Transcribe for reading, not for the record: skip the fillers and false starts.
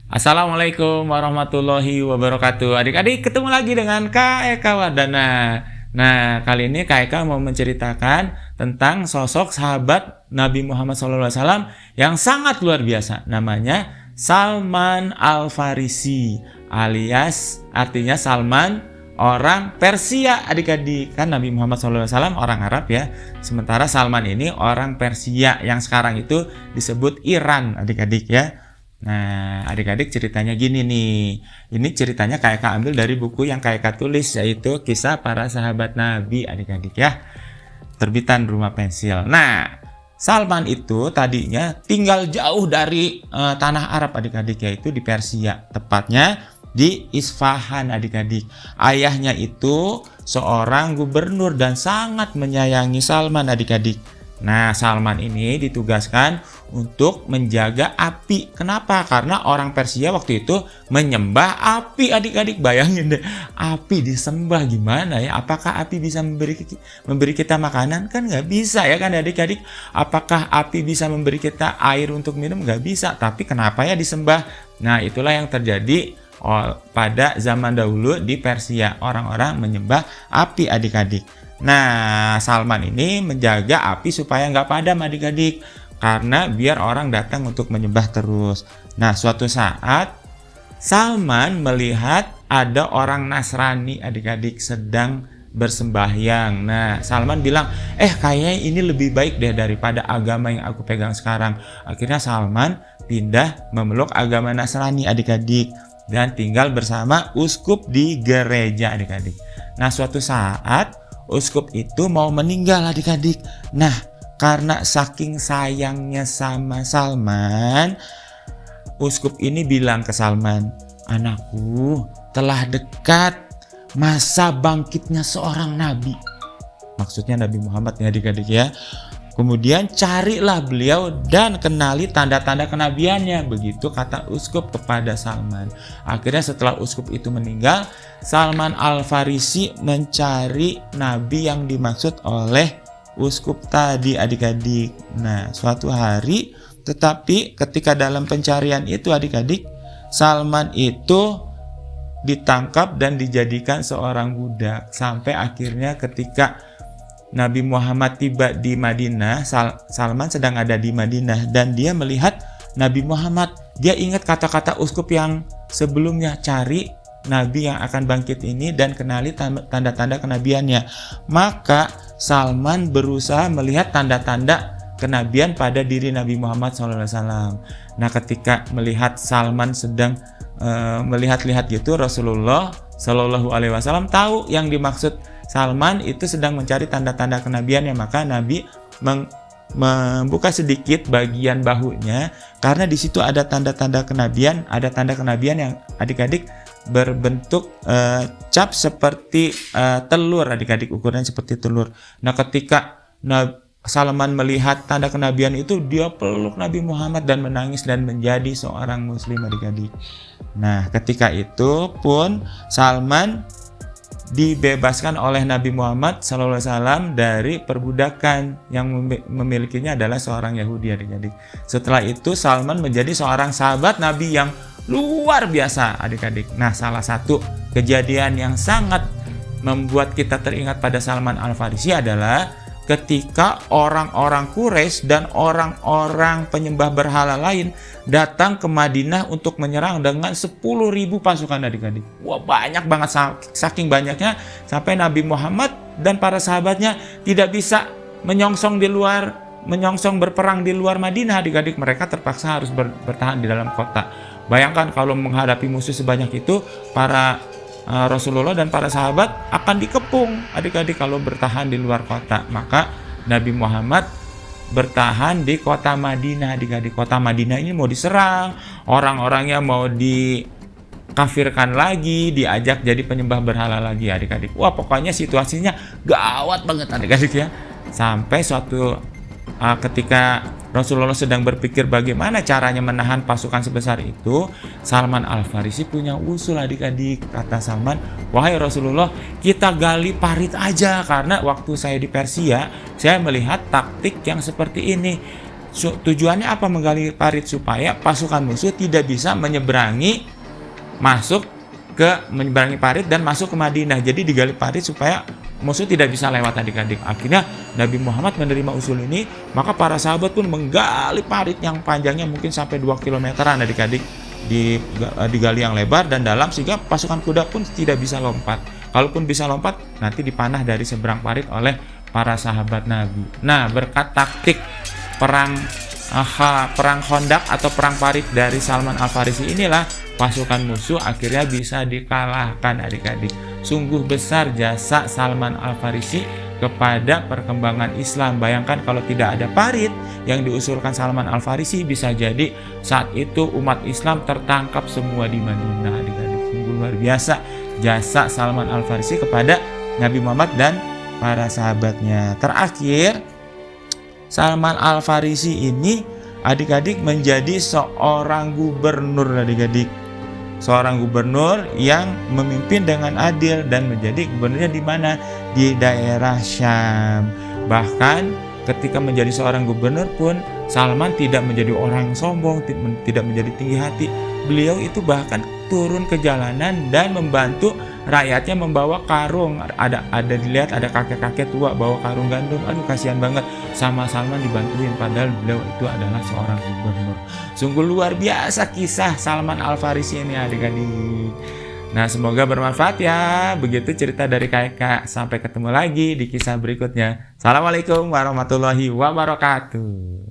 Assalamualaikum warahmatullahi wabarakatuh. Adik-adik, ketemu lagi dengan Kak Eka Wardana. Nah, kali ini Kak Eka mau menceritakan tentang sosok sahabat Nabi Muhammad SAW yang sangat luar biasa. Namanya Salman Al-Farisi, alias artinya Salman orang Persia, adik-adik. Kan Nabi Muhammad SAW orang Arab ya. Sementara Salman ini orang Persia yang sekarang itu disebut Iran, adik-adik ya. Nah, adik-adik ceritanya gini nih. Ini ceritanya Kak Eka ambil dari buku yang Kak Eka tulis, yaitu Kisah Para Sahabat Nabi, adik-adik ya. Terbitan Rumah Pensil. Nah, Salman itu tadinya tinggal jauh dari tanah Arab, adik-adik, yaitu di Persia. Tepatnya di Isfahan, adik-adik. Ayahnya itu seorang gubernur dan sangat menyayangi Salman, adik-adik. Nah, Salman ini ditugaskan untuk menjaga api. Kenapa? Karena orang Persia waktu itu menyembah api, adik-adik. Bayangin deh, api disembah gimana ya? Apakah api bisa memberi kita makanan? Kan nggak bisa ya kan adik-adik? Apakah api bisa memberi kita air untuk minum? Nggak bisa. Tapi kenapa ya disembah? Nah, itulah yang terjadi pada zaman dahulu di Persia. Orang-orang menyembah api, adik-adik. Nah, Salman ini menjaga api supaya nggak padam, adik-adik. Karena biar orang datang untuk menyembah terus. Nah, suatu saat Salman melihat ada orang Nasrani, adik-adik, sedang bersembahyang. Nah, Salman bilang, kayaknya ini lebih baik deh daripada agama yang aku pegang sekarang. Akhirnya Salman pindah memeluk agama Nasrani, adik-adik. Dan tinggal bersama uskup di gereja, adik-adik. Nah, suatu saat uskup itu mau meninggal, adik-adik. Nah, karena saking sayangnya sama Salman, uskup ini bilang ke Salman, "Anakku, telah dekat masa bangkitnya seorang nabi." Maksudnya Nabi Muhammad ya, adik-adik ya. Kemudian carilah beliau dan kenali tanda-tanda kenabiannya. Begitu kata uskup kepada Salman. Akhirnya setelah uskup itu meninggal, Salman Al-Farisi mencari nabi yang dimaksud oleh uskup tadi, adik-adik. Nah, suatu hari, tetapi ketika dalam pencarian itu, adik-adik, Salman itu ditangkap dan dijadikan seorang budak. Sampai akhirnya ketika Nabi Muhammad tiba di Madinah, Salman sedang ada di Madinah dan dia melihat Nabi Muhammad. Dia ingat kata-kata uskup yang sebelumnya, cari Nabi yang akan bangkit ini dan kenali tanda-tanda kenabiannya. Maka Salman berusaha melihat tanda-tanda kenabian pada diri Nabi Muhammad SAW. Nah, ketika melihat Salman sedang melihat-lihat gitu, Rasulullah Shallallahu Alaihi Wasallam tahu yang dimaksud Salman itu sedang mencari tanda-tanda kenabiannya. Maka Nabi membuka sedikit bagian bahunya karena di situ ada tanda-tanda kenabian, ada tanda kenabian yang adik-adik berbentuk cap seperti telur, adik-adik, ukuran seperti telur. Nah, ketika Salman melihat tanda kenabian itu, dia peluk Nabi Muhammad dan menangis dan menjadi seorang muslim, adik-adik. Nah, ketika itu pun Salman dibebaskan oleh Nabi Muhammad SAW dari perbudakan. Yang memilikinya adalah seorang Yahudi, adik-adik. Setelah itu Salman menjadi seorang sahabat Nabi yang luar biasa, adik-adik. Nah, salah satu kejadian yang sangat membuat kita teringat pada Salman Al-Farisi adalah ketika orang-orang Quraisy dan orang-orang penyembah berhala lain datang ke Madinah untuk menyerang dengan 10.000 pasukan, adik-adik. Wah, banyak banget, saking banyaknya sampai Nabi Muhammad dan para sahabatnya tidak bisa menyongsong berperang di luar Madinah, adik-adik. Mereka terpaksa harus bertahan di dalam kota. Bayangkan kalau menghadapi musuh sebanyak itu, para Rasulullah dan para sahabat akan dikepung, adik-adik, kalau bertahan di luar kota. Maka Nabi Muhammad bertahan di kota Madinah, adik-adik. Kota Madinah ini mau diserang, orang-orangnya mau dikafirkan lagi, diajak jadi penyembah berhala lagi, adik-adik. Wah, pokoknya situasinya gawat banget, adik-adik ya. Sampai suatu ketika Rasulullah sedang berpikir bagaimana caranya menahan pasukan sebesar itu, Salman Al-Farisi punya usul, adik-adik. Kata Salman, "Wahai Rasulullah, kita gali parit aja, karena waktu saya di Persia, saya melihat taktik yang seperti ini. Tujuannya apa menggali parit? Supaya pasukan musuh tidak bisa menyeberangi parit dan masuk ke Madinah. Jadi digali parit supaya musuh tidak bisa lewat adik-adik. Akhirnya Nabi Muhammad menerima usul ini, maka para sahabat pun menggali parit yang panjangnya mungkin sampai 2 kilometeran adik-adik, digali yang lebar dan dalam, sehingga pasukan kuda pun tidak bisa lompat. Kalaupun bisa lompat, nanti dipanah dari seberang parit oleh para sahabat Nabi. Nah, berkat taktik perang Khandaq atau perang parit dari Salman Al-Farisi inilah pasukan musuh akhirnya bisa dikalahkan adik-adik. Sungguh besar jasa Salman Al-Farisi kepada perkembangan Islam. Bayangkan kalau tidak ada parit yang diusulkan Salman Al-Farisi, bisa jadi saat itu umat Islam tertangkap semua di Madinah adik-adik. Sungguh luar biasa jasa Salman Al-Farisi kepada Nabi Muhammad dan para sahabatnya. Terakhir, Salman Al-Farisi ini adik-adik menjadi seorang gubernur adik-adik. Seorang gubernur yang memimpin dengan adil dan menjadi gubernurnya di mana? Di daerah Syam. Bahkan ketika menjadi seorang gubernur pun Salman tidak menjadi orang yang sombong, tidak menjadi tinggi hati. Beliau itu bahkan turun ke jalanan dan membantu rakyatnya membawa karung. Ada dilihat ada kakek-kakek tua bawa karung gandum. Aduh, kasihan banget, sama Salman dibantuin, padahal beliau itu adalah seorang gubernur. Sungguh luar biasa kisah Salman Al-Farisi ini adik-adik. Nah, semoga bermanfaat ya. Begitu cerita dari KK. Sampai ketemu lagi di kisah berikutnya. Assalamualaikum warahmatullahi wabarakatuh.